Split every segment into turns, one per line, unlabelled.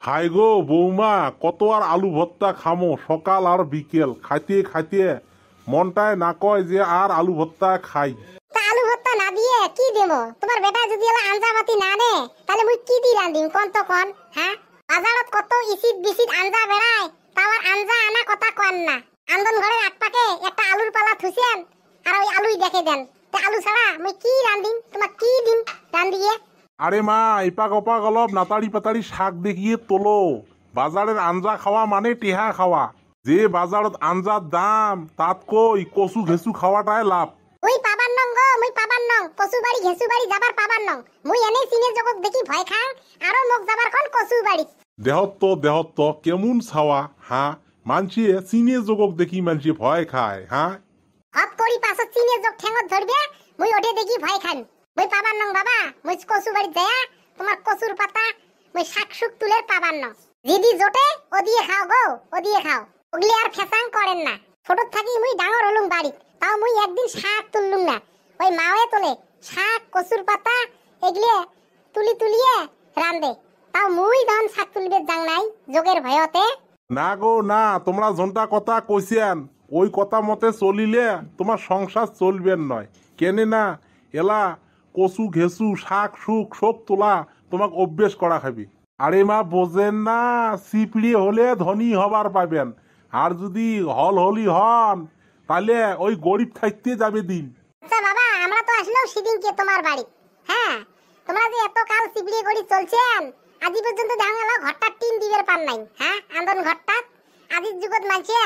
High গো বৌমা, কত আর আলু ভর্তা খামো, সকাল আর বিকেল খাইতে খাইতে মনটায় না কয় যে আর আলু ভর্তা খাই।
তা আলু ভর্তা না দিয়ে কি দেবো? তোমার বেটা যদি এলা আঞ্জাপাতি না নে তাহলে মুই কি দি রান্ধিম কোন তো কোন? হ্যাঁ, বাজারত কত ইসিত বিসিত আঞ্জা বেড়ায়, তাওয়ার আঞ্জা আনা কথা কন না। আন্দন ঘরের আকপাকে একটা আলুর পালা থুসেন আর ওই আলুই দেখে দেন। তা আলু ছাড়া মুই কি রান্ধিম? তোমার কি দিম রান্ধিয়ে?
আরে মা, এপাক ওপাক অলপ নাতাড়ি পাতাড়ি শাক দেখিয়ে তোলো। বাজারের আঞ্জা খাওয়া মানে টেহা খাওয়া। যে বাজারত আঞ্জার দাম তাত কই কচু ঘেঁচু খাওয়াটাই লাভ।
মুই পাবার নং গো, মুই পাবার নং। কচু বাড়ি ঘেঁচু বাড়ি যাবার পাবার নং। মুই এনেই সিনে জগৎ দেখি ভয় খাং, আরো মোক যাবার কোন কচু বাড়ি।
দেহত্ত কেমন ছাওয়া হ্যাঁ? মানছিয়ে চিনে যোগক দেখি মানছি ভয় খায় হ্যাঁ?
হপ করি পাছত সিনে জগ ঠেঙত ধরবে, মুই ওঠে দেখি ভয় খান। মুই পাবার নং বাবা, মুই কচু বাড়ি যায়া তোমার কচুর পাতা মুই শাক শুক তুলের পাবার নং। যদি জোটে ও দিয়ে খাও গো, ও দিয়ে খাও। ওগলি আর ফেসাং করেন না। ছোটত থাকি মুই ডাঙর হলুম বাড়ি, তাও মুই একদিন শাক তুললুম না। ওই মাওয়ে তোলে শাক কচুর পাতা এগলে তুলিয়ে রান্দে, তাও মুই ধন শাক তুলবে যাং নাই যোগের ভয়তে।
না গো না, তোমরা জনটা কথা কইছেন ওই কথা মতে চলিলে তোমার সংসার চলবেন নয়। কেনে না এলা কচু ঘেঁচু শাক শুক সব তোলা তোমাক অভ্যেস করা খাবি। আরে মা বোঝেন না, সিপিড়ি হলে ধনী হবার পাবেন, আর যদি হলি হন তাহলে ওই গরিব থাকতে যাবে দিন।
আচ্ছা বাবা, আমরা তো আসলাম সেদিনকে তোমার বাড়ি। হ্যাঁ, তোমরা যে এত কাল সিপিড়ি করে চলছেন, আজি পর্যন্ত দেখা গেল ঘরটা টিন দিবের পান নাই। হ্যাঁ, আন্দন ঘরটা আজির যুগত মানছে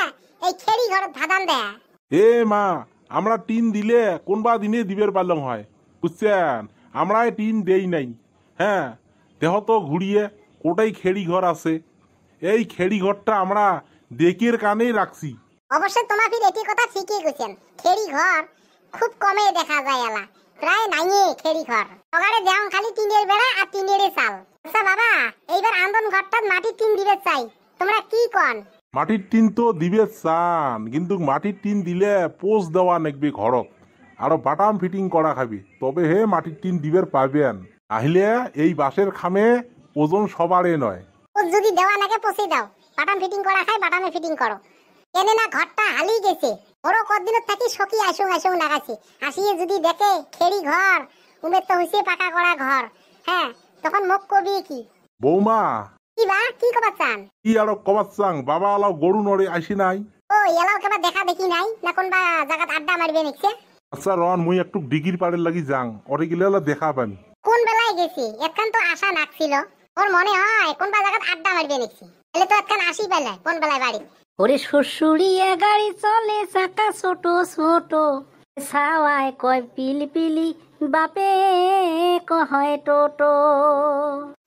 এই খেড়ি ঘর ধাদান দেয়।
এ মা, আমরা টিন দিলে কোনবা দিনে দিবের পালং হয় বুঝছেন, আমরা টিন দেই নাই। হ্যাঁ, দেহ তো ঘুরিয়ে কোটাই খেড়ি ঘর আছে, এই খেড়ি ঘরটা আমরা ডেকের কানেই রাখছি।
অবশ্যই তোমার ফির এটি কথা ঠিকই কইছেন। খেড়ি ঘর খুব কমে দেখা যায় এলা, প্রায় নাই খেড়ি ঘর। সকালে দেওয়াং খালি টিনের বেড়া আর টিনের চাল। আচ্ছা বাবা, এইবার আন্দন ঘরটা মাটির টিন দিবে চাই, তোমরা কি কন?
মাটির টিন তো দিবে চান, কিন্তু মাটির টিন দিলে পোস্ট দেওয়া নেকবি ঘরত, আরো বাটাম ফিটিং করা খাবি, তবে হে মাটির টিন দিবের পাবেন। আহিলে এই বাঁশের খামে ওজন সবারে নয়।
ও যদি দেওয়া নাকে পচে দাও, বাটাম ফিটিং করা খাই বাটামে ফিটিং করো। কেনে না ঘরটা হালি গেছে, ওরও কদিনের থাকি সকি আইসং লাগাছি। আসিয়ে যদি দেখে খেড়ি ঘর, উমের তো হইছে পাকা করা ঘর। হ্যাঁ, তখন মুখ কবি কি?
বৌমা,
কি বা কি কবার চান?
কি আরো কবার চাং, বাবা আলাও গরু নড়ে আসি নাই।
ও এলাও কেবা দেখা দেখি নাই না, কোনবা জায়গাত আড্ডা মারবে নিচ্ছে?
আচ্ছা রন, মুই একটু ডিগির পাড়ের লাগি যাং, ওরে গেলে দেখা পানি।
কোন বেলায় গেছি? একখান তো আশা নাকছিল, ওর মনে হয় কোনবা জায়গাত আড্ডা মারবে নিচ্ছে। তাহলে তো একখান আসি বেলায় কোন বেলায় বাড়ি।
ওরে শ্বশুরিয়ে গাড়ি চলে চাকা ছোট ছোট, ছাওয়ায় কয় পিলি বাপে কয় টোটো।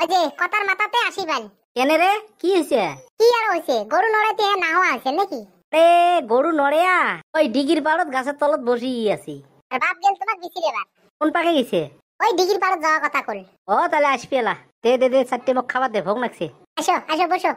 ওই যে কথার মাথাতে আসি বাড়ি।
কেনে রে, কি হয়েছে?
কি আর হয়েছে, গরু নড়াইতে না হওয়া আছে নাকি?
এ গরু নড়েয়া ওই ডিগির পাড়ত গাছের তলত বসি আছি।
আর বাপ গেল তোমাক বিচিরে বার।
কোন পাকে গেছে?
ওই ডিগির পাড়ত যাওয়া কথা কল।
ও তাহলে আসবি এলা, দে 4টে মোক খাবার দে, ভোগ লাগছে।
আসো বসো।